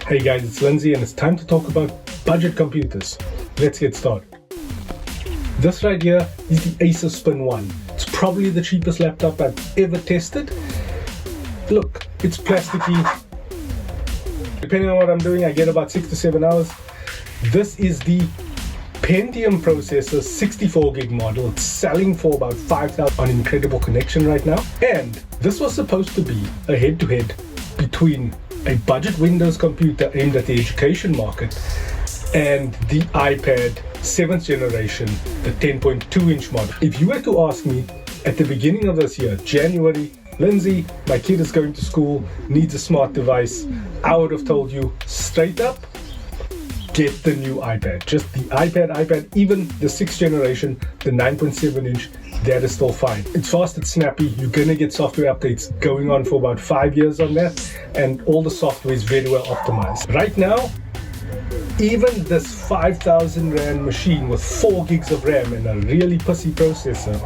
Hey guys, it's Lindsay and it's time to talk about budget computers. Let's get started. This right here is the Acer Spin 1. It's probably the cheapest laptop I've ever tested. Look, it's plasticky. Depending on what I'm doing, I get about 6 to 7 hours. This is the Pentium processor 64 gig model. It's selling for about 5,000 on incredible connection right now. And this was supposed to be a head-to-head between a budget Windows computer aimed at the education market and the iPad 7th generation, the 10.2-inch model. If you were to ask me at the beginning of this year, January, Lindsay, my kid is going to school, needs a smart device, I would have told you straight up, get the new iPad. Just the iPad, even the 6th generation, the 9.7-inch, that is still fine. It's fast, it's snappy, you're gonna get software updates going on for about 5 years on that, and all the software is very well optimized. Right now, even this 5,000 Rand machine with 4 gigs of RAM and a really pussy processor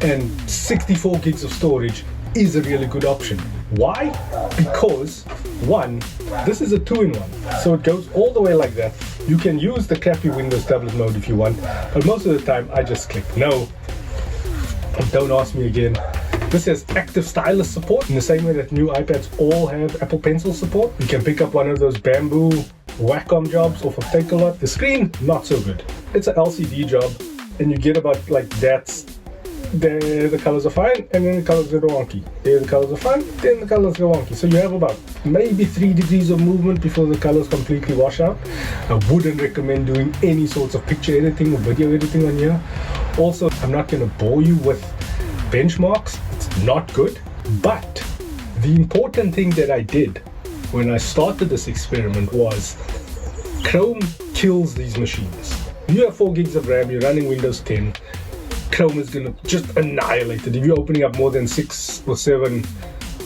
and 64 gigs of storage is a really good option. Why? Because one, this is a 2-in-1, so it goes all the way like that. You can use the crappy Windows tablet mode if you want, but most of the time I just click no. Don't ask me again. This has active stylus support in the same way that new iPads all have Apple Pencil support. You can pick up one of those bamboo Wacom jobs off of Take-A-Lot. The screen, not so good. It's an LCD job, and you get about like that. There the colors are fine, and then the colors are wonky. There the colors are fine, then the colors are wonky. So you have about maybe 3 degrees of movement before the colors completely wash out. I wouldn't recommend doing any sorts of picture editing or video editing on here. Also, I'm not going to bore you with benchmarks. It's not good. But the important thing that I did when I started this experiment was Chrome kills these machines. You have 4 gigs of RAM, you're running Windows 10. Chrome is going to just annihilate it. If you're opening up more than 6 or 7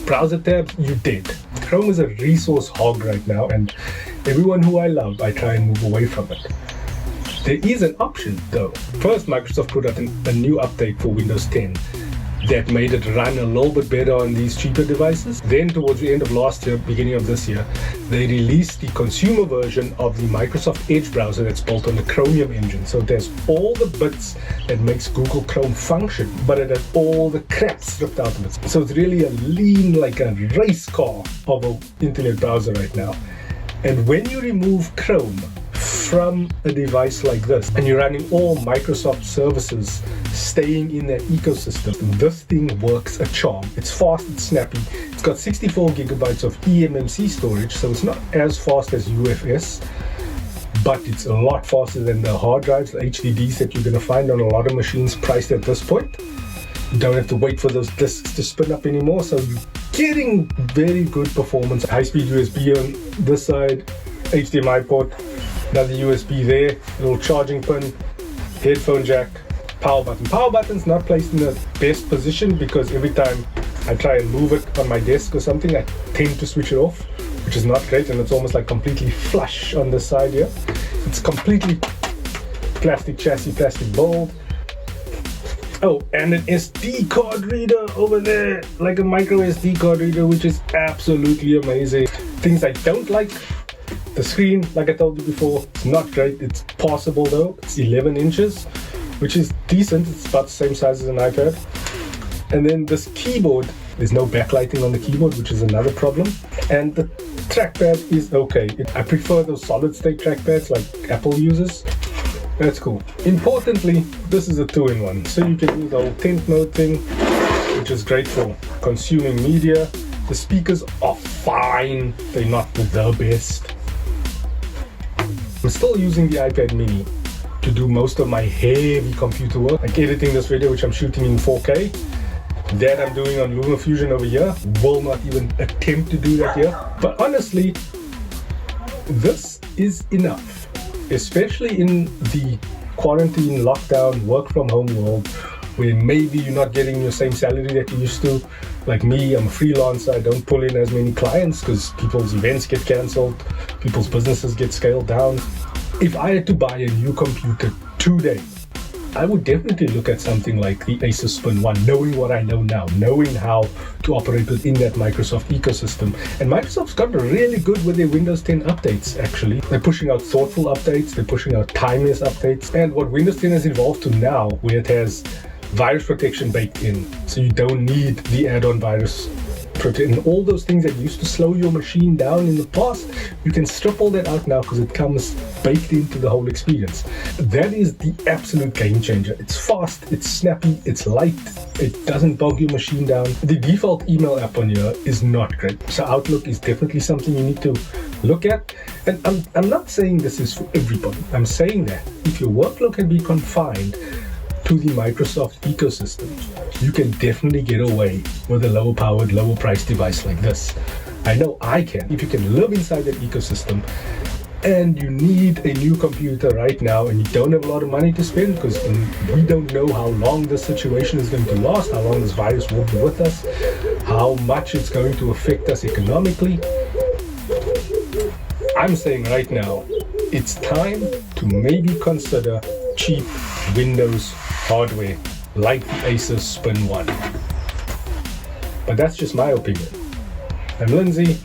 browser tabs, you did. Chrome is a resource hog right now, and everyone who I love, I try and move away from it. There is an option though. First, Microsoft put out a new update for Windows 10 that made it run a little bit better on these cheaper devices. Then towards the end of last year, beginning of this year, they released the consumer version of the Microsoft Edge browser that's built on the Chromium engine. So there's all the bits that makes Google Chrome function, but it has all the crap stripped out of it. So it's really a lean, like a race car of an internet browser right now. And when you remove Chrome from a device like this, and you're running all Microsoft services staying in that ecosystem, this thing works a charm. It's fast, it's snappy. It's got 64 gigabytes of eMMC storage, so it's not as fast as UFS, but it's a lot faster than the hard drives, the HDDs that you're going to find on a lot of machines priced at this point. You don't have to wait for those disks to spin up anymore, so you're getting very good performance. High-speed USB on this side, HDMI port, another USB there, little charging pin, headphone jack, power button. Power button's not placed in the best position because every time I try and move it on my desk or something, I tend to switch it off, which is not great, and it's almost like completely flush on this side here. It's completely plastic chassis, plastic mold. Oh, and an SD card reader over there, like a MicroSD card reader, which is absolutely amazing. Things I don't like. The screen, like I told you before, it's not great. It's passable though. It's 11 inches, which is decent. It's about the same size as an iPad. And then this keyboard, there's no backlighting on the keyboard, which is another problem. And the trackpad is okay. I prefer those solid state trackpads like Apple uses. That's cool. Importantly, this is a 2-in-1. So you can use the whole tent mode thing, which is great for consuming media. The speakers are fine. They're not the best. I'm still using the iPad mini to do most of my heavy computer work, like editing this video, which I'm shooting in 4K. That I'm doing on LumaFusion over here. Will not even attempt to do that here. But honestly, this is enough, especially in the quarantine, lockdown, work from home world, where maybe you're not getting your same salary that you used to. Like me, I'm a freelancer, I don't pull in as many clients because people's events get cancelled, people's businesses get scaled down. If I had to buy a new computer today, I would definitely look at something like the Acer Spin 1, knowing what I know now, knowing how to operate within that Microsoft ecosystem. And Microsoft's gotten really good with their Windows 10 updates, actually. They're pushing out thoughtful updates, they're pushing out timeless updates. And what Windows 10 has evolved to now, where it has virus protection baked in, so you don't need the add-on virus protection. And all those things that used to slow your machine down in the past, you can strip all that out now because it comes baked into the whole experience. That is the absolute game changer. It's fast, it's snappy, it's light, it doesn't bog your machine down. The default email app on here is not great. So Outlook is definitely something you need to look at. And I'm not saying this is for everybody. I'm saying that if your workload can be confined to the Microsoft ecosystem, you can definitely get away with a lower powered, lower priced device like this. I know I can. If you can live inside that ecosystem and you need a new computer right now and you don't have a lot of money to spend, because we don't know how long this situation is going to last, how long this virus will be with us, how much it's going to affect us economically. I'm saying right now, it's time to maybe consider cheap Windows hardware like the Acer Spin 1. But that's just my opinion. I'm Lindsay.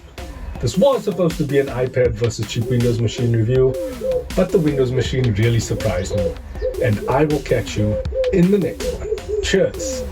This was supposed to be an iPad versus cheap Windows machine review, but the Windows machine really surprised me. And I will catch you in the next one. Cheers.